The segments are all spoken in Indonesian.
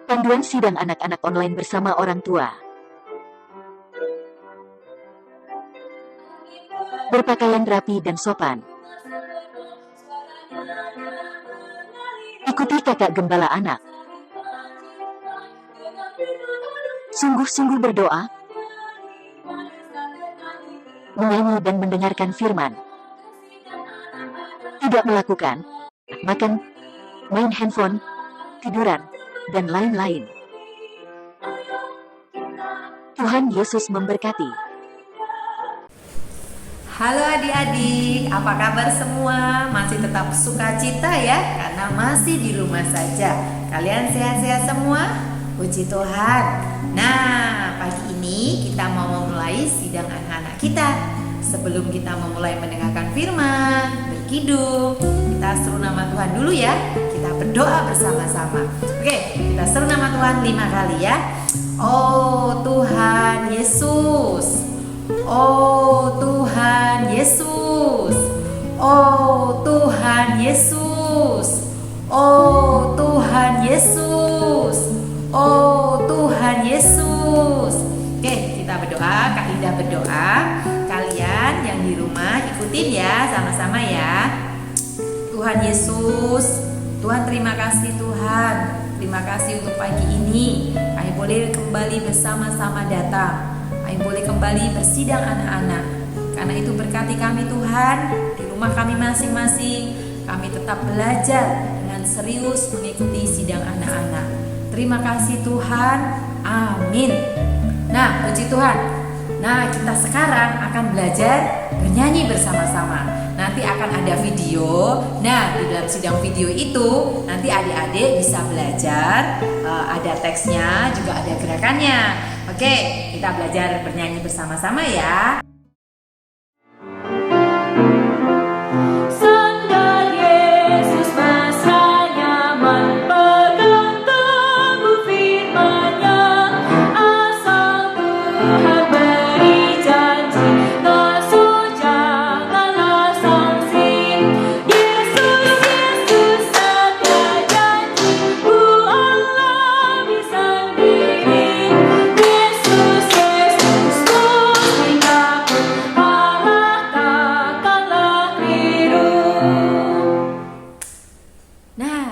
Panduan sidang anak-anak online bersama orang tua. Berpakaian rapi dan sopan. Ikuti kakak gembala anak. Sungguh-sungguh berdoa. Menyanyi dan mendengarkan firman. Tidak melakukan makan, main handphone, tiduran, dan lain-lain. Tuhan Yesus memberkati. Halo adik-adik, apa kabar semua? Masih tetap sukacita ya, karena masih di rumah saja. Kalian sehat-sehat semua? Puji Tuhan. Nah, pagi ini kita mau memulai sidang anak-anak kita. Sebelum kita memulai mendengarkan firman, berkidung, kita seru nama Tuhan dulu ya. Kita berdoa bersama-sama. Oke, kita seru nama Tuhan 5 kali ya. Oh Tuhan Yesus, oh Tuhan Yesus, oh Tuhan Yesus, oh Tuhan Yesus, oh Tuhan Yesus. Oke, kita berdoa. Kak Indah berdoa. Kalian yang di rumah ikutin ya, sama-sama ya. Tuhan Yesus, Tuhan terima kasih Tuhan. Terima kasih untuk pagi ini. Kami boleh kembali bersama-sama datang. Kami boleh kembali bersidang anak-anak. Karena itu berkati kami Tuhan. Di rumah kami masing-masing, kami tetap belajar dengan serius mengikuti sidang anak-anak. Terima kasih Tuhan. Amin. Nah, puji Tuhan. Nah, kita sekarang akan belajar bernyanyi bersama-sama. Nanti akan ada video. Nah, di dalam sidang video itu nanti adik-adik bisa belajar, ada teksnya, juga ada gerakannya. Oke, kita belajar bernyanyi bersama-sama ya.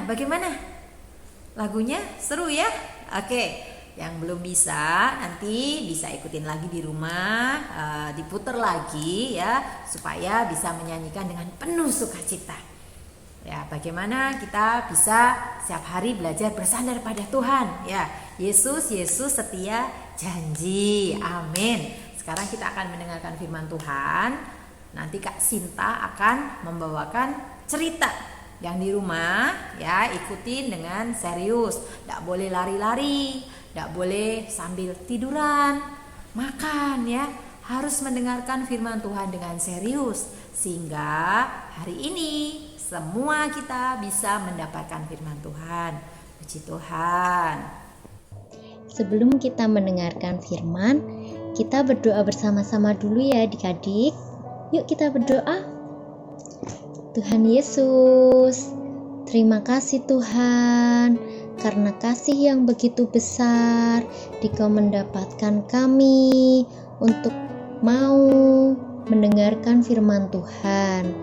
Bagaimana? Lagunya seru ya? Oke, yang belum bisa nanti bisa ikutin lagi di rumah, diputar lagi ya, supaya bisa menyanyikan dengan penuh sukacita. Ya, bagaimana kita bisa setiap hari belajar bersandar pada Tuhan ya. Yesus setia janji. Amin. Sekarang kita akan mendengarkan firman Tuhan. Nanti Kak Sinta akan membawakan cerita. Yang di rumah ya, ikutin dengan serius. Tidak boleh lari-lari, tidak boleh sambil tiduran, makan ya. Harus mendengarkan firman Tuhan dengan serius, sehingga hari ini semua kita bisa mendapatkan firman Tuhan. Puji Tuhan. Sebelum kita mendengarkan firman, kita berdoa bersama-sama dulu ya adik-adik. Yuk kita berdoa. Tuhan Yesus, terima kasih Tuhan, karena kasih yang begitu besar Dikau mendapatkan kami untuk mau mendengarkan firman Tuhan.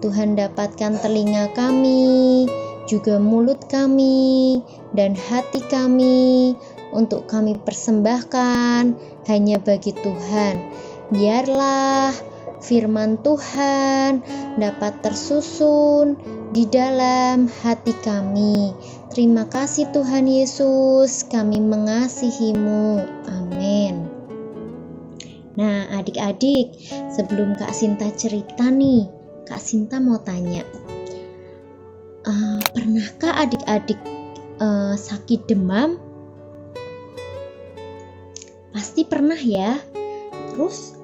Tuhan dapatkan telinga kami, juga mulut kami, dan hati kami untuk kami persembahkan hanya bagi Tuhan. Biarlah firman Tuhan dapat tersusun di dalam hati kami. Terima kasih Tuhan Yesus, kami mengasihi-Mu. Amin. Nah adik-adik, sebelum Kak Sinta cerita nih, Kak Sinta mau tanya, pernahkah adik-adik sakit demam? Pasti pernah ya. Terus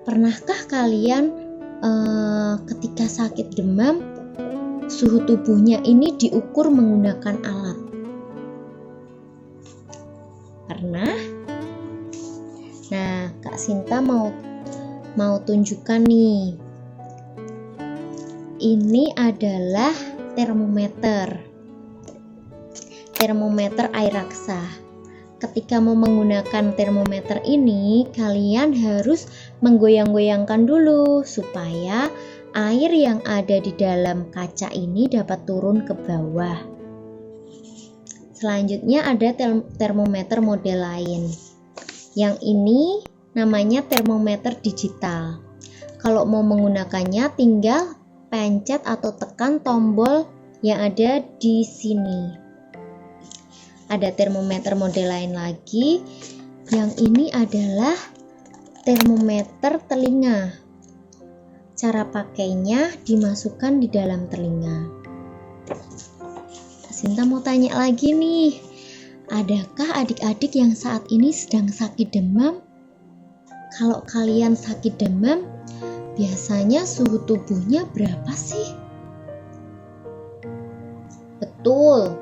pernahkah kalian ketika sakit demam, suhu tubuhnya ini diukur menggunakan alat? Pernah? Nah, Kak Sinta mau tunjukkan nih. Ini adalah termometer. termometer air raksa. Ketika mau menggunakan termometer ini, kalian harus menggoyang-goyangkan dulu supaya air yang ada di dalam kaca ini dapat turun ke bawah. Selanjutnya ada termometer model lain. Yang ini namanya termometer digital. Kalau mau menggunakannya tinggal pencet atau tekan tombol yang ada di sini. Ada termometer model lain lagi. Yang ini adalah termometer telinga. Cara pakainya dimasukkan di dalam telinga. Sinta mau tanya lagi nih. Adakah adik-adik yang saat ini sedang sakit demam? Kalau kalian sakit demam, biasanya suhu tubuhnya berapa sih? Betul.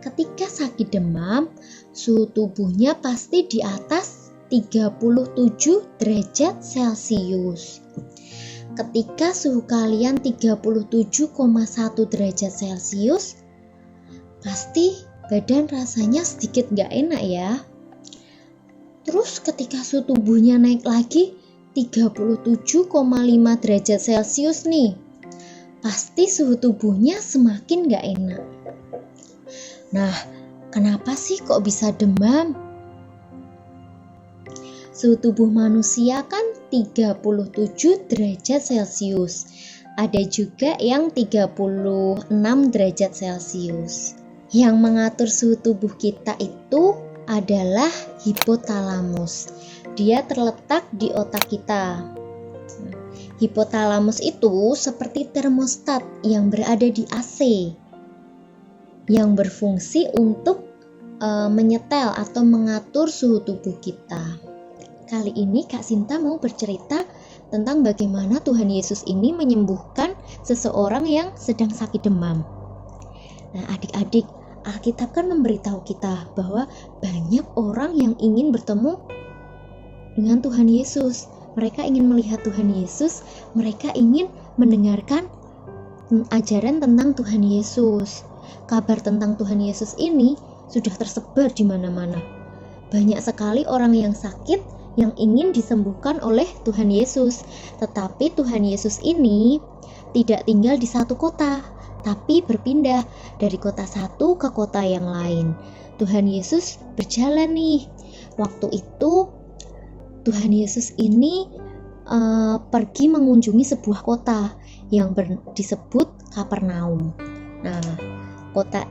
Ketika sakit demam, suhu tubuhnya pasti di atas 37 derajat Celcius. Ketika suhu kalian 37,1 derajat Celcius, pasti badan rasanya sedikit gak enak ya. Terus ketika suhu tubuhnya naik lagi 37,5 derajat Celcius nih, pasti suhu tubuhnya semakin gak enak. Nah, kenapa sih kok bisa demam? Suhu tubuh manusia kan 37 derajat Celcius. Ada juga yang 36 derajat Celcius. Yang mengatur suhu tubuh kita itu adalah hipotalamus. Dia terletak di otak kita. Hipotalamus itu seperti termostat yang berada di AC, yang berfungsi untuk menyetel atau mengatur suhu tubuh kita. Kali ini Kak Sinta mau bercerita tentang bagaimana Tuhan Yesus ini menyembuhkan seseorang yang sedang sakit demam. Nah, adik-adik, Alkitab kan memberitahu kita bahwa banyak orang yang ingin bertemu dengan Tuhan Yesus. Mereka ingin melihat Tuhan Yesus, mereka ingin mendengarkan ajaran tentang Tuhan Yesus. Kabar tentang Tuhan Yesus ini sudah tersebar di mana-mana. Banyak sekali orang yang sakit yang ingin disembuhkan oleh Tuhan Yesus. Tetapi Tuhan Yesus ini tidak tinggal di satu kota, tapi berpindah dari kota satu ke kota yang lain. Tuhan Yesus berjalan nih. Waktu itu Tuhan Yesus ini pergi mengunjungi sebuah kota yang disebut Kapernaum. Nah, kota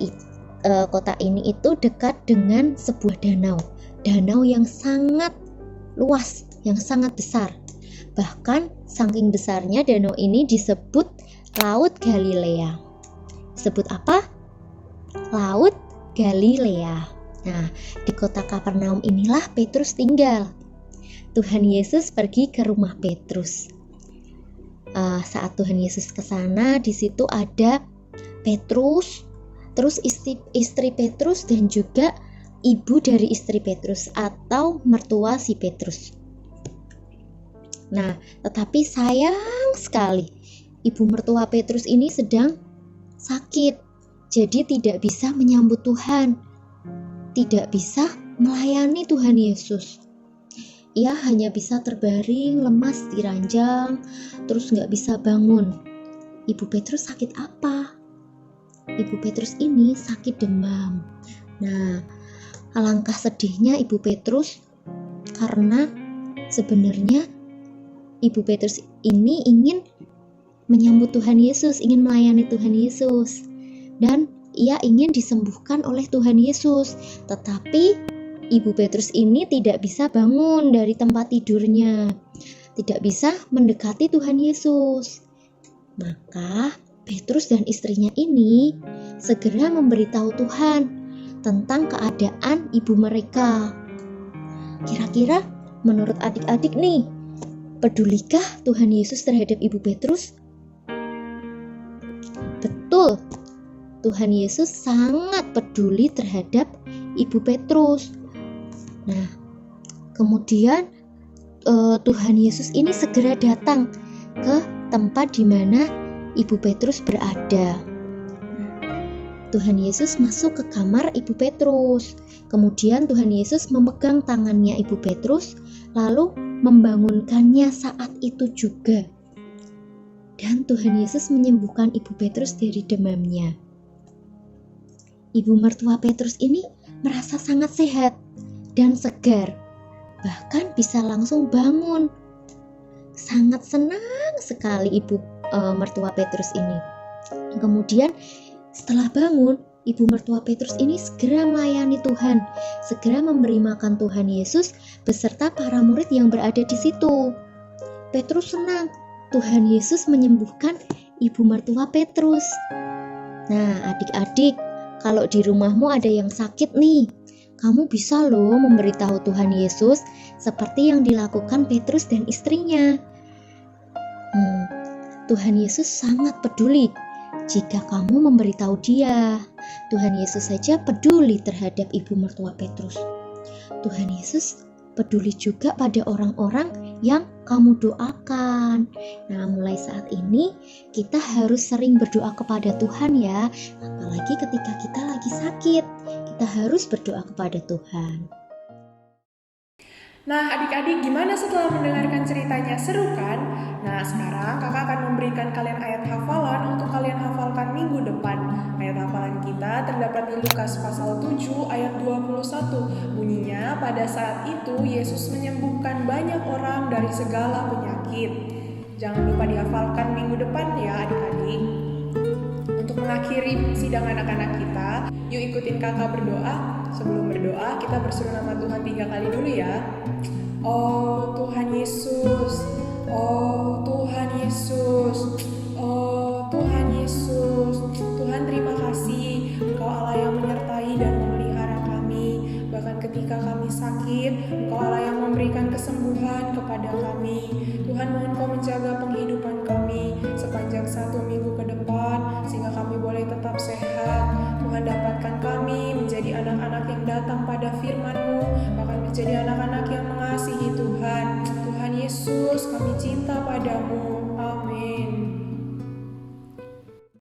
ini itu dekat dengan sebuah danau yang sangat luas, yang sangat besar. Bahkan saking besarnya danau ini disebut Laut Galilea. Disebut apa? Laut Galilea. Nah, di kota Kapernaum inilah Petrus tinggal. Tuhan Yesus pergi ke rumah Petrus. Saat Tuhan Yesus ke sana, di situ ada Petrus, terus istri Petrus dan juga ibu dari istri Petrus atau mertua si Petrus. Nah, tetapi sayang sekali, ibu mertua Petrus ini sedang sakit, jadi tidak bisa menyambut Tuhan, tidak bisa melayani Tuhan Yesus. Ia hanya bisa terbaring lemas di ranjang, terus gak bisa bangun. Ibu Petrus sakit apa? Ibu Petrus ini sakit demam. Nah, alangkah sedihnya Ibu Petrus karena sebenarnya Ibu Petrus ini ingin menyambut Tuhan Yesus, ingin melayani Tuhan Yesus, dan ia ingin disembuhkan oleh Tuhan Yesus. Tetapi Ibu Petrus ini tidak bisa bangun dari tempat tidurnya, tidak bisa mendekati Tuhan Yesus. Maka Petrus dan istrinya ini segera memberitahu Tuhan tentang keadaan ibu mereka. Kira-kira menurut adik-adik nih, pedulikah Tuhan Yesus terhadap ibu Petrus? Betul, Tuhan Yesus sangat peduli terhadap ibu Petrus. Nah, kemudian Tuhan Yesus ini segera datang ke tempat di mana ibu Petrus berada. Tuhan Yesus masuk ke kamar Ibu Petrus. Kemudian Tuhan Yesus memegang tangannya Ibu Petrus, lalu membangunkannya saat itu juga. Dan Tuhan Yesus menyembuhkan Ibu Petrus dari demamnya. Ibu mertua Petrus ini merasa sangat sehat dan segar, bahkan bisa langsung bangun. Sangat senang sekali Ibu mertua Petrus ini. Kemudian setelah bangun, Ibu mertua Petrus ini segera melayani Tuhan, segera memberi makan Tuhan Yesus beserta para murid yang berada di situ. Petrus senang, Tuhan Yesus menyembuhkan Ibu mertua Petrus. Nah, adik-adik, kalau di rumahmu ada yang sakit nih, kamu bisa loh memberitahu Tuhan Yesus seperti yang dilakukan Petrus dan istrinya. Tuhan Yesus sangat peduli jika kamu memberitahu Dia. Tuhan Yesus saja peduli terhadap Ibu mertua Petrus. Tuhan Yesus peduli juga pada orang-orang yang kamu doakan. Nah, mulai saat ini kita harus sering berdoa kepada Tuhan ya. Apalagi ketika kita lagi sakit, kita harus berdoa kepada Tuhan. Nah, adik-adik, gimana setelah mendengarkan ceritanya? Seru kan? Nah, sekarang kakak akan memberikan kalian ayat hafalan untuk kalian hafalkan minggu depan. Ayat hafalan kita terdapat di Lukas pasal 7 ayat 21. Bunyinya, pada saat itu Yesus menyembuhkan banyak orang dari segala penyakit. Jangan lupa dihafalkan minggu depan ya adik-adik. Untuk mengakhiri sidang anak-anak kita, yuk ikutin kakak berdoa. Sebelum berdoa, kita berseru nama Tuhan 3 kali dulu ya. Oh Tuhan Yesus, oh Tuhan Yesus, oh Tuhan Yesus. Tuhan, terima kasih Engkau Allah yang menyertai dan memelihara kami. Bahkan ketika kami sakit, Engkau Allah yang memberikan kesembuhan kepada kami. Tuhan, mohon Kau menjaga penghidupan kami sepanjang 1 minggu ke depan, sehingga kami boleh tetap sehat. Tuhan, dapatkan kami menjadi anak-anak yang datang pada firman-Mu, bahkan menjadi anak-anak yang mengasihi